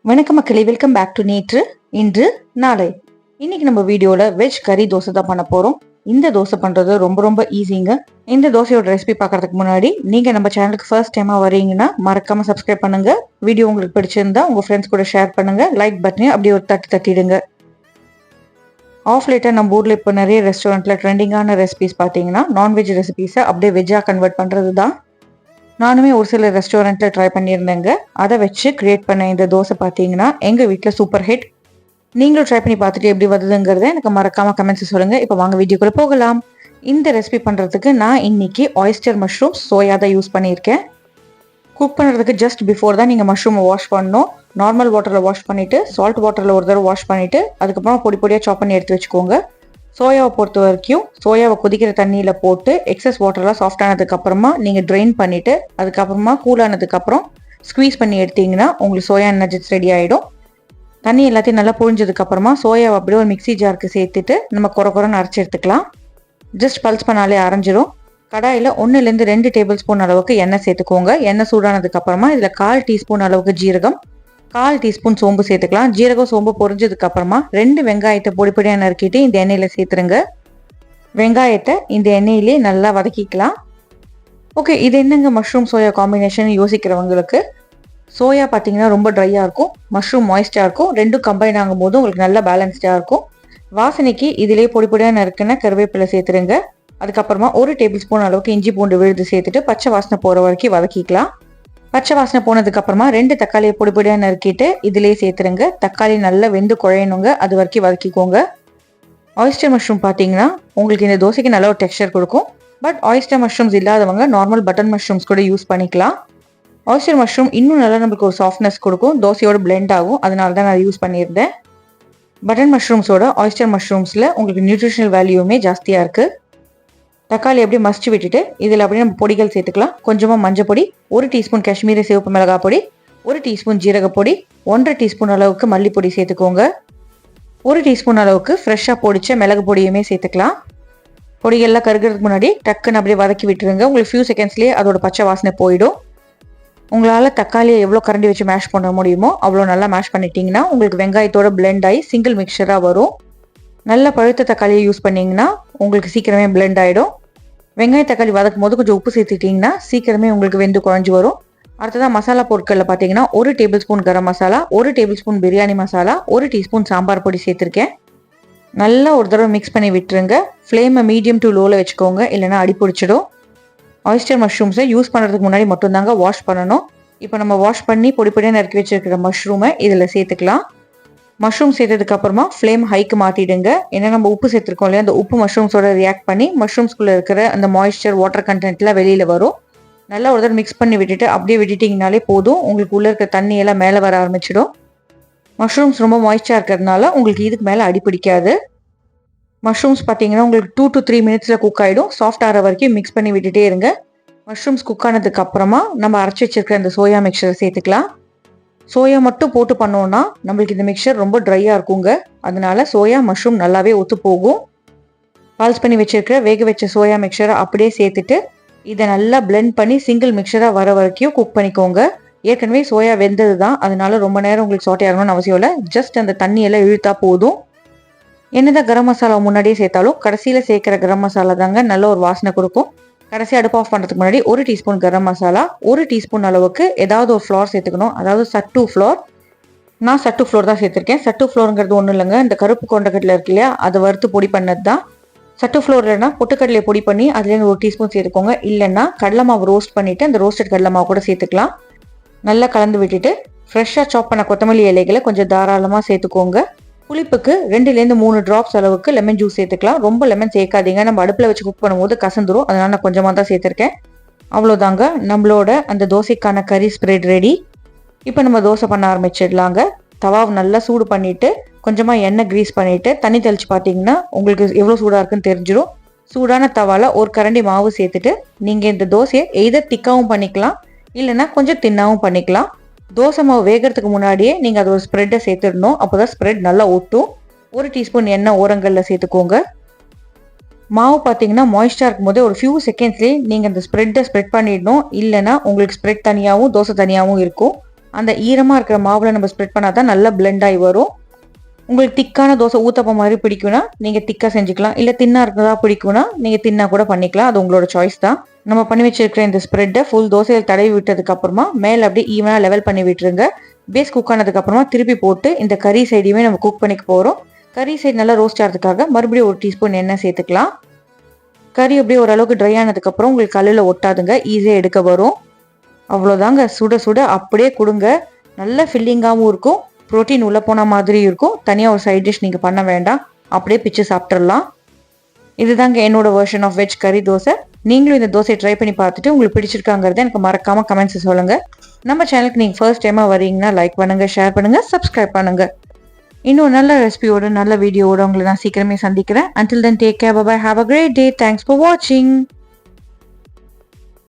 வணக்கம் மக்களே, welcome back to நேற்று இன்று நாளை. இன்னைக்கு நம்ம வீடியோல வெஜ் கறி தோசை தான் பண்ண போறோம். இந்த தோசை பண்றது ரொம்ப ரொம்ப ஈஸிங்க. இந்த தோசையோட ரெசிபி பார்க்கறதுக்கு முன்னாடி நீங்க நம்ம சேனலுக்கு ஃபர்ஸ்ட் டைமா வரீங்கன்னா மறக்காம சப்ஸ்கிரைப் பண்ணுங்க. வீடியோ உங்களுக்கு பிடிச்சிருந்தா உங்க ஃப்ரெண்ட்ஸ் கூட ஷேர் பண்ணுங்க. லைக் பட்டனையும் அப்படியே ஒரு தட்டிடுங்க. ஆஃப் லேட்டா நம்ம ஊர்ல இப்போ நிறைய ரெஸ்டாரண்ட்ல ட்ரெண்டிங்கான ரெசிபிஸ் பார்த்தீங்கன்னா நான்வெஜ் ரெசிபிஸை அப்படியே வெஜ்ஜா கன்வெர்ட் பண்றது தான். நானுமே ஒரு சில ரெஸ்டாரண்ட்டில் ட்ரை பண்ணியிருந்தேங்க. அதை வச்சு கிரியேட் பண்ண இந்த தோசை பார்த்தீங்கன்னா எங்கள் வீட்டில் சூப்பர் ஹிட். நீங்களும் ட்ரை பண்ணி பார்த்துட்டு எப்படி வருதுங்கிறத எனக்கு மறக்காமல் கமெண்ட்ஸ் சொல்லுங்கள். இப்போ வாங்க வீடியோக்குள்ளே போகலாம். இந்த ரெசிபி பண்ணுறதுக்கு நான் இன்னைக்கு ஆயிஸ்டர் மஷ்ரூம் சோயா தான் யூஸ் பண்ணியிருக்கேன். குக் பண்ணுறதுக்கு ஜஸ்ட் பிஃபோர் தான் நீங்கள் மஷ்ரூமை வாஷ் பண்ணணும். நார்மல் வாட்டரில் வாஷ் பண்ணிவிட்டு சால்ட் வாட்டரில் ஒரு தடவை வாஷ் பண்ணிவிட்டு அதுக்கப்புறம் பொடி பொடியாக சாப் பண்ணி எடுத்து வச்சுக்கோங்க. சோயாவை பொறுத்த வரைக்கும் சோயாவை கொதிக்கிற தண்ணியில் போட்டு எக்ஸஸ் வாட்டர்லாம் சாஃப்ட் ஆனதுக்கப்புறமா நீங்கள் ட்ரெயின் பண்ணிவிட்டு அதுக்கப்புறமா கூல் ஆனதுக்கப்புறம் ஸ்க்வீஸ் பண்ணி எடுத்தீங்கன்னா உங்களுக்கு சோயா நட்ஜெட்ஸ் ரெடி ஆகிடும். தண்ணி எல்லாத்தையும் நல்லா புழிஞ்சதுக்கப்புறமா சோயாவை அப்படியே ஒரு மிக்ஸி ஜாருக்கு சேர்த்துட்டு நம்ம குறைன்னு அரைச்சி எடுத்துக்கலாம். ஜஸ்ட் பல்ஸ் பண்ணாலே அரைஞ்சிரும். கடாயில் 1-2 டேபிள் ஸ்பூன் அளவுக்கு எண்ணெய் சேர்த்துக்கோங்க. எண்ணெய் சூடானதுக்கப்புறமா இதில் 1/4 டீஸ்பூன் அளவுக்கு ஜீரகம், 1/4 டீஸ்பூன் சோம்பு சேர்த்துக்கலாம். ஜீரகம் சோம்பு பொரிஞ்சதுக்கு அப்புறமா 2 வெங்காயத்தை பொடி பொடியாக நறுக்கிட்டு இந்த எண்ணெயில் சேர்த்துருங்க. வெங்காயத்தை இந்த எண்ணெயிலே நல்லா வதக்கிக்கலாம். ஓகே, இது என்னங்க மஷ்ரூம் சோயா காம்பினேஷன் யோசிக்கிறவங்களுக்கு, சோயா பார்த்தீங்கன்னா ரொம்ப ட்ரையாக இருக்கும், மஷ்ரூம் மாய்ஸ்டாக இருக்கும். ரெண்டும் கம்பைன் ஆகும் போது உங்களுக்கு நல்லா பேலன்ஸ்டாக இருக்கும். வாசனைக்கு இதிலே பொடி பொடியாக நறுக்குன கருவேப்பிலை சேர்த்துருங்க. அதுக்கப்புறமா 1 டேபிள் ஸ்பூன் அளவுக்கு இஞ்சி பூண்டு விழுது சேர்த்துட்டு பச்சை வாசனை போகிற வரைக்கும் வதக்கிக்கலாம். பச்சை வாசனை போனதுக்கு அப்புறமா 2 தக்காளியை பொடி பொடியாக நறுக்கிட்டு இதிலே சேர்த்துருங்க. தக்காளி நல்லா வெந்து குழையணுங்க, அது வரைக்கும் வதக்கிக்கோங்க. ஆயிஸ்டர் மஷ்ரூம் பார்த்தீங்கன்னா உங்களுக்கு இந்த தோசைக்கு நல்ல ஒரு டெக்ஸ்சர் கொடுக்கும். பட் ஆயிஸ்டர் மஷ்ரூம்ஸ் இல்லாதவங்க நார்மல் பட்டன் மஷ்ரூம்ஸ் கூட யூஸ் பண்ணிக்கலாம். ஆயிஸ்டர் மஷ்ரூம் இன்னும் நல்லா நம்மளுக்கு ஒரு சாஃப்ட்னஸ் கொடுக்கும், தோசையோட பிளெண்ட் ஆகும். அதனால தான் நான் யூஸ் பண்ணியிருந்தேன். பட்டன் மஷ்ரூம்ஸோட ஆயிஸ்டர் மஷ்ரூம்ஸில் உங்களுக்கு நியூட்ரிஷனல் வேல்யூமே ஜாஸ்தியாக இருக்குது. தக்காளி அப்படியே மசிச்சு விட்டுட்டு இதில் அப்படியே நம்ம பொடிகள் சேர்த்துக்கலாம். கொஞ்சமாக மஞ்சள் பொடி, 1 டீஸ்பூன் காஷ்மீரி சிவப்பு மிளகாய் பொடி, 1 டீஸ்பூன் ஜீரகப்பொடி, 1/2 டீஸ்பூன் அளவுக்கு மல்லிப்பொடி சேர்த்துக்கோங்க. 1 டீஸ்பூன் அளவுக்கு ஃப்ரெஷ்ஷாக பொடிச்ச மிளகு பொடியுமே சேர்த்துக்கலாம். பொடிகள்லாம் கருகிறதுக்கு முன்னாடி டக்குன்னு அப்படியே வதக்கி விட்டுருங்க. உங்களுக்கு ஃபியூ செகண்ட்ஸ்லேயே அதோட பச்சை வாசனை போயிடும். உங்களால் தக்காளியை எவ்வளோ கரண்டி வச்சு மேஷ் பண்ண முடியுமோ அவ்வளோ நல்லா மேஷ் பண்ணிட்டீங்கன்னா உங்களுக்கு வெங்காயத்தோட பிளெண்ட் ஆகி சிங்கிள் மிக்சராக வரும். நல்ல பழுத்த தக்காளியை யூஸ் பண்ணிங்கன்னா உங்களுக்கு சீக்கிரமே பிளெண்ட் ஆகிடும். வெங்காய தக்காளி வதக்கும் போது கொஞ்சம் உப்பு சேர்த்துட்டிங்கன்னா சீக்கிரமே உங்களுக்கு வெந்து குழஞ்சி வரும். அடுத்ததான் மசாலா பொருட்களில் பார்த்தீங்கன்னா 1 tablespoon garam masala, 1 tablespoon biryani masala, 1 teaspoon sambar பொடி சேர்த்துருக்கேன். நல்லா ஒரு தடவை மிக்ஸ் பண்ணி விட்டுருங்க. ஃப்ளேமை மீடியம் டு லோவில் வச்சுக்கோங்க, இல்லைனா அடி பிடிச்சிடும். ஆயிஸ்டர் மஷ்ரூம்ஸை யூஸ் பண்ணுறதுக்கு முன்னாடி மட்டும்தாங்க வாஷ் பண்ணணும். இப்போ நம்ம வாஷ் பண்ணி பொடி பொடியாக நறுக்கி வச்சிருக்கிற மஷ்ரூமை இதில் சேர்த்துக்கலாம். மஷ்ரூம் சேர்த்ததுக்கு அப்புறமா ஃப்ளேம் ஹைக்கு மாற்றிடுங்க. ஏன்னா நம்ம உப்பு சேர்த்துருக்கோம் இல்லையா, அந்த உப்பு மஷ்ரூம்ஸோட ரியாக்ட் பண்ணி மஷ்ரூம்ஸ்குள்ளே இருக்கிற அந்த மாய்ஸ்சர் வாட்டர் கண்டென்ட்லாம் வெளியில் வரும். நல்லா ஒரு தடவை மிக்ஸ் பண்ணி விட்டுட்டு அப்படியே விட்டுட்டிங்கனாலே போதும். உங்களுக்கு உள்ளே இருக்கிற தண்ணியெல்லாம் மேலே வர ஆரம்பிச்சிடும். மஷ்ரூம்ஸ் ரொம்ப மாய்ஸ்டாக இருக்கிறதுனால உங்களுக்கு இதுக்கு மேலே அடி பிடிக்காது. மஷ்ரூம்ஸ் பார்த்தீங்கன்னா உங்களுக்கு 2 to 3 மினிட்ஸில் குக் ஆகிடும். சாஃப்ட் ஆகிற வரைக்கும் மிக்ஸ் பண்ணி விட்டுட்டே இருங்க. மஷ்ரூம்ஸ் குக் ஆனதுக்கு அப்புறமா நம்ம அரைச்சி வச்சிருக்கிற அந்த சோயா மிக்சரை சேர்த்துக்கலாம். சோயா மட்டும் போட்டு பண்ணோன்னா நம்மளுக்கு இந்த மிக்சர் ரொம்ப ட்ரையாக இருக்குங்க. அதனால சோயா மஷ்ரூம் நல்லாவே ஒத்து போகும். பால்ஸ் பண்ணி வச்சிருக்கிற வேக வச்ச சோயா மிக்சரை அப்படியே சேர்த்துட்டு இதை நல்லா பிளெண்ட் பண்ணி சிங்கிள் மிக்சராக வர வரைக்கும் குக் பண்ணிக்கோங்க. ஏற்கனவே சோயா வெந்தது தான், அதனால ரொம்ப நேரம் உங்களுக்கு சாட்டே ஆகணும்னு அவசியம் இல்லை. ஜஸ்ட் அந்த தண்ணியெல்லாம் இழுத்தா போதும். என்னதான் கரம் மசாலா முன்னாடியே சேர்த்தாலும் கடைசியில் சேர்க்குற கரம் மசாலா தாங்க நல்ல ஒரு வாசனை கொடுக்கும். கடைசி அடுப்பு ஆஃப் பண்ணுறதுக்கு முன்னாடி 1 டீஸ்பூன் கரம் மசாலா, 1 டீஸ்பூன் அளவுக்கு ஏதாவது ஒரு ஃப்ளோர் சேர்த்துக்கணும். அதாவது சட்டு ஃப்ளோர். நான் சட்டு ஃப்ளோர் தான் சேர்த்துருக்கேன். சட்டு ஃப்ளோருங்கிறது ஒன்றும் இல்லைங்க, இந்த கருப்பு கொண்டக்கடலை இருக்கு இல்லையா, அதை வறுத்து பொடி பண்ணது தான் சட்டு ஃப்ளோர். இல்லைன்னா பொட்டுக்கடலையை பொடி பண்ணி அதுலேருந்து 1 டீஸ்பூன் சேர்த்துக்கோங்க. இல்லைன்னா கடலை மாவு ரோஸ்ட் பண்ணிவிட்டு அந்த ரோஸ்டட் கடலை மாவு கூட சேர்த்துக்கலாம். நல்லா கலந்து விட்டுட்டு ஃப்ரெஷ்ஷாக சாப் பண்ண கொத்தமல்லி இலைகளை கொஞ்சம் தாராளமாக சேர்த்துக்கோங்க. புளிப்புக்கு 2-3 ட்ராப்ஸ் அளவுக்கு லெமன் ஜூஸ் சேர்த்துக்கலாம். ரொம்ப லெமன் சேர்க்காதீங்க, நம்ம அடுப்பில் வச்சு குக் பண்ணும்போது கசந்துரும். அதனால நான் கொஞ்சமாக தான் சேர்த்துருக்கேன். அவ்வளோதாங்க, நம்மளோட அந்த தோசைக்கான கறி ஸ்ப்ரெட் ரெடி. இப்போ நம்ம தோசை பண்ண ஆரம்பிச்சிடலாங்க. தவாவை நல்லா சூடு பண்ணிவிட்டு கொஞ்சமாக எண்ணெய் க்ரீஸ் பண்ணிவிட்டு தண்ணி தெளித்து பார்த்தீங்கன்னா உங்களுக்கு எவ்வளோ சூடாக இருக்குன்னு தெரிஞ்சிடும். சூடான தவாவில் ஒரு கரண்டி மாவு சேர்த்துட்டு நீங்கள் இந்த தோசையை எய்தர் திக்காவும் பண்ணிக்கலாம், இல்லைன்னா கொஞ்சம் தின்னாவும் பண்ணிக்கலாம். தோசை மாவு வேகிறதுக்கு முன்னாடியே நீங்கள் அது ஒரு ஸ்ப்ரெட்டை சேர்த்துடணும். அப்போ தான் ஸ்ப்ரெட் நல்லா ஒட்டும். 1 டீஸ்பூன் எண்ணெய் ஓரங்களில் சேர்த்துக்கோங்க. மாவு பார்த்தீங்கன்னா மாய்ஸ்டாக இருக்கும் போதே ஒரு ஃபியூ செகண்ட்ஸ்லேயே நீங்கள் அந்த ஸ்ப்ரெட்டை ஸ்ப்ரெட் பண்ணிடணும். இல்லைன்னா உங்களுக்கு ஸ்ப்ரெட் தனியாகவும் தோசை தனியாகவும் இருக்கும். அந்த ஈரமாக இருக்கிற மாவில் நம்ம ஸ்ப்ரெட் பண்ணால் தான் நல்லா பிளெண்ட் ஆகி வரும். உங்களுக்கு திக்கான தோசை ஊத்தப்பம் மாதிரி பிடிக்கும்னா நீங்கள் திக்காக செஞ்சுக்கலாம். இல்லை தின்னா இருக்கிறதா பிடிக்கும்னா நீங்கள் தின்னா கூட பண்ணிக்கலாம். அது உங்களோட சாய்ஸ் தான். நம்ம பண்ணி வச்சிருக்கிற இந்த ஸ்ப்ரெட்டை ஃபுல் தோசையில் தடவி விட்டதுக்கு அப்புறமா மேலே அப்படியே ஈவனாக லெவல் பண்ணி விட்டுருங்க. பேஸ் குக் ஆனதுக்கு அப்புறமா திருப்பி போட்டு இந்த கறி சைடையுமே நம்ம குக் பண்ணிக்க போகிறோம். கறி சைடு நல்லா ரோஸ்ட் ஆகிறதுக்காக மறுபடியும் 1 டீஸ்பூன் எண்ணெய் சேர்த்துக்கலாம். கறி அப்படியே ஓரளவுக்கு ட்ரை ஆனதுக்கப்புறம் உங்களுக்கு கல்லில் ஒட்டாதுங்க, ஈஸியாக எடுக்க வரும். அவ்வளோதாங்க, சுட சுட அப்படியே கொடுங்க. நல்ல ஃபில்லிங்காகவும் இருக்கும், ப்ரோட்டீன் உள்ளே போன மாதிரி இருக்கும். தனியாக ஒரு சைட் டிஷ் நீங்கள் பண்ண வேண்டாம், அப்படியே பிச்சு சாப்பிட்றலாம். இதுதாங்க என்னோட வெர்ஷன் ஆஃப் வெஜ் கறி தோசை. நீங்களும் இந்த தோசையை ட்ரை பண்ணி பார்த்துட்டு உங்களுக்கு பிடிச்சிருக்காங்கிறத எனக்கு மறக்காமல் கமெண்ட்ஸ் சொல்லுங்கள். நம்ம சேனலுக்கு நீங்கள் ஃபர்ஸ்ட் டைமாக வரீங்கன்னா லைக் பண்ணுங்கள், ஷேர் பண்ணுங்கள், சப்ஸ்கிரைப் பண்ணுங்கள். இன்னும் நல்ல ரெசிபியோட நல்ல வீடியோவோட உங்களை நான் சீக்கிரமே சந்திக்கிறேன். Until then, take care, bye bye, have a great day, thanks for watching.